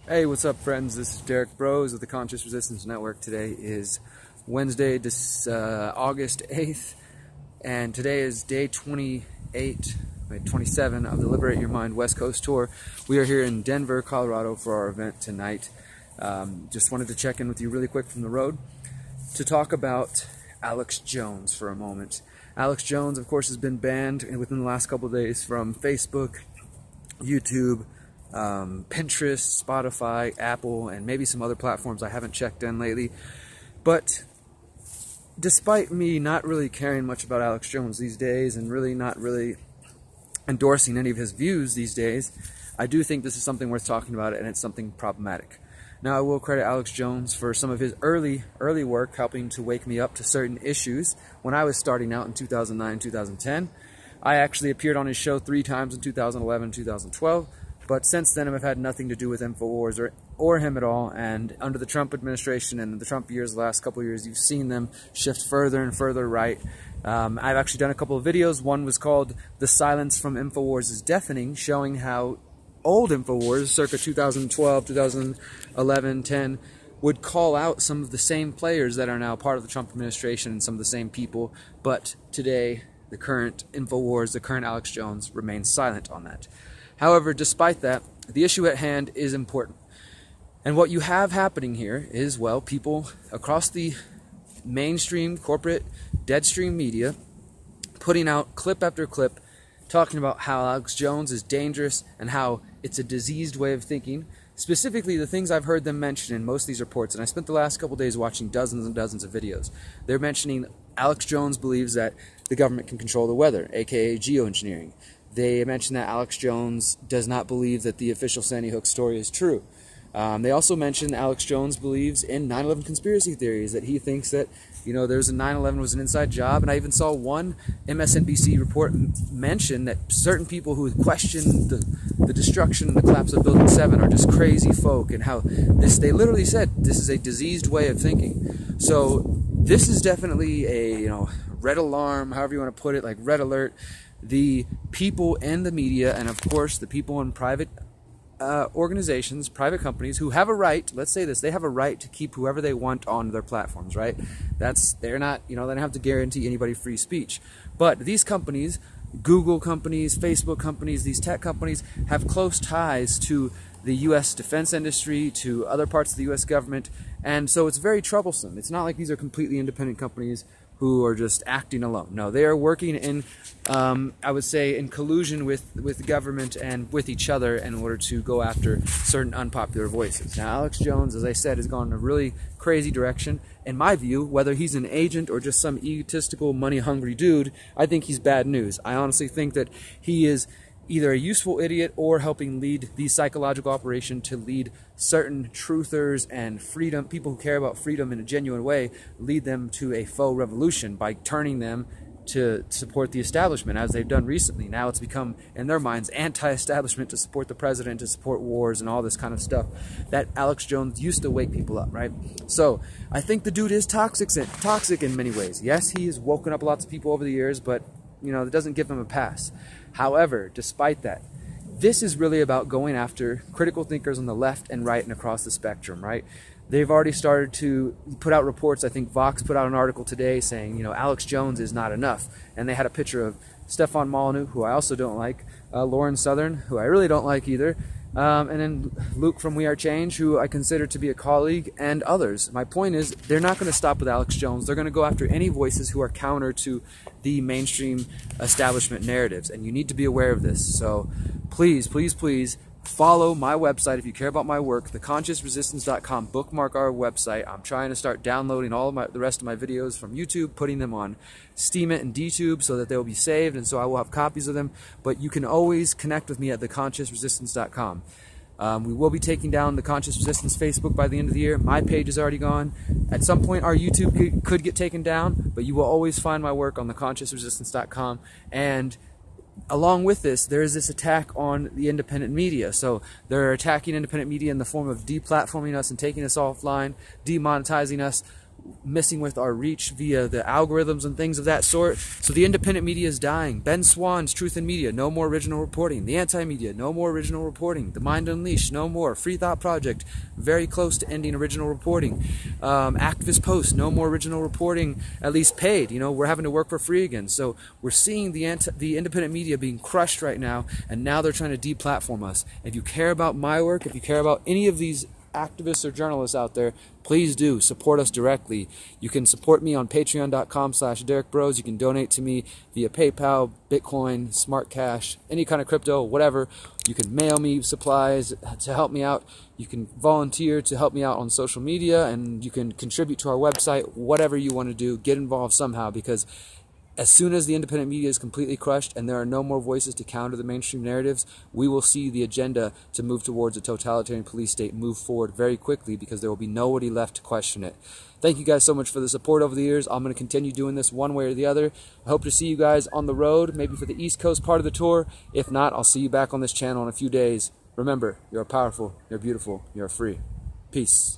Hey, what's up, friends? This is Derek Bros of the Conscious Resistance Network. Today is Wednesday, August 8th, and today is day 27 of the Liberate Your Mind West Coast Tour. We are here in Denver, Colorado for our event tonight. Just wanted to check in with you really quick from the road to talk about Alex Jones for a moment. Alex Jones, of course, has been banned within the last couple of days from Facebook, YouTube, Pinterest, Spotify, Apple, and maybe some other platforms I haven't checked in lately. But despite me not really caring much about Alex Jones these days and really not really endorsing any of his views these days, I do think this is something worth talking about, and it's something problematic. Now, I will credit Alex Jones for some of his early work helping to wake me up to certain issues when I was starting out in 2009, 2010. I actually appeared on his show 3 times in 2011, 2012. But since then, I've had nothing to do with Infowars or him at all. And under the Trump administration and the Trump years, the last couple of years, you've seen them shift further and further right. I've actually done a couple of videos. One was called "The Silence from Infowars is Deafening," showing how old Infowars, circa 2012, 2011, 10, would call out some of the same players that are now part of the Trump administration and some of the same people. But today, the current Infowars, the current Alex Jones, remains silent on that. However, despite that, the issue at hand is important. And what you have happening here is, well, people across the mainstream, corporate, deadstream media putting out clip after clip talking about how Alex Jones is dangerous and how it's a diseased way of thinking. Specifically, the things I've heard them mention in most of these reports, and I spent the last couple days watching dozens and dozens of videos. They're mentioning Alex Jones believes that the government can control the weather, aka geoengineering. They mention that Alex Jones does not believe that the official Sandy Hook story is true. They also mention Alex Jones believes in 9/11 conspiracy theories, that he thinks that, there's a 9/11 was an inside job. And I even saw one MSNBC report mention that certain people who question the destruction and the collapse of Building 7 are just crazy folk, and how they literally said this is a diseased way of thinking. So this is definitely a, red alarm, however you want to put it, like red alert. The people in the media, and of course the people in private organizations, private companies who have a right, let's say this, they have a right to keep whoever they want on their platforms, right? They're not, they don't have to guarantee anybody free speech. But these companies, Google companies, Facebook companies, these tech companies have close ties to the U.S. defense industry, to other parts of the U.S. government, and so it's very troublesome. It's not like these are completely independent companies who are just acting alone. No, they are working in, I would say, in collusion with the government and with each other in order to go after certain unpopular voices. Now, Alex Jones, as I said, has gone in a really crazy direction. In my view, whether he's an agent or just some egotistical, money-hungry dude, I think he's bad news. I honestly think that he is either a useful idiot or helping lead the psychological operation to lead certain truthers and freedom, people who care about freedom in a genuine way, lead them to a faux revolution by turning them to support the establishment, as they've done recently. Now it's become, in their minds, anti-establishment to support the president, to support wars and all this kind of stuff that Alex Jones used to wake people up, right? So I think the dude is toxic in many ways. Yes, he has woken up lots of people over the years, but it doesn't give him a pass. However, despite that, this is really about going after critical thinkers on the left and right and across the spectrum, right? They've already started to put out reports. I think Vox put out an article today saying, Alex Jones is not enough. And they had a picture of Stefan Molyneux, who I also don't like, Lauren Southern, who I really don't like either, and then Luke from We Are Change, who I consider to be a colleague, and others. My point is, they're not going to stop with Alex Jones. They're going to go after any voices who are counter to the mainstream establishment narratives, and you need to be aware of this. So please, please, please follow my website if you care about my work, theconsciousresistance.com. Bookmark our website. I'm trying to start downloading all of the rest of my videos from YouTube, putting them on Steemit and DTube so that they will be saved, and so I will have copies of them. But you can always connect with me at theconsciousresistance.com. We will be taking down the Conscious Resistance Facebook by the end of the year. My page is already gone. At some point, our YouTube could get taken down, but you will always find my work on theconsciousresistance.com. And along with this, there is this attack on the independent media. So they're attacking independent media in the form of deplatforming us and taking us offline, demonetizing us, messing with our reach via the algorithms and things of that sort. So the independent media is dying. Ben Swann's Truth in Media, no more original reporting. The Anti-Media, no more original reporting. The Mind Unleashed, no more. Free Thought Project, very close to ending original reporting. Activist Post, no more original reporting, at least paid. You know, we're having to work for free again. So we're seeing the independent media being crushed right now, and now they're trying to deplatform us. If you care about my work, if you care about any of these activists or journalists out there, please do support us directly. You can support me on patreon.com/DerekBros. You can donate to me via PayPal, Bitcoin, Smart Cash, any kind of crypto, whatever. You can mail me supplies to help me out. You can volunteer to help me out on social media, and you can contribute to our website. Whatever you want to do, get involved somehow, because as soon as the independent media is completely crushed and there are no more voices to counter the mainstream narratives, we will see the agenda to move towards a totalitarian police state move forward very quickly, because there will be nobody left to question it. Thank you guys so much for the support over the years. I'm going to continue doing this one way or the other. I hope to see you guys on the road, maybe for the East Coast part of the tour. If not, I'll see you back on this channel in a few days. Remember, you're powerful, you're beautiful, you're free. Peace.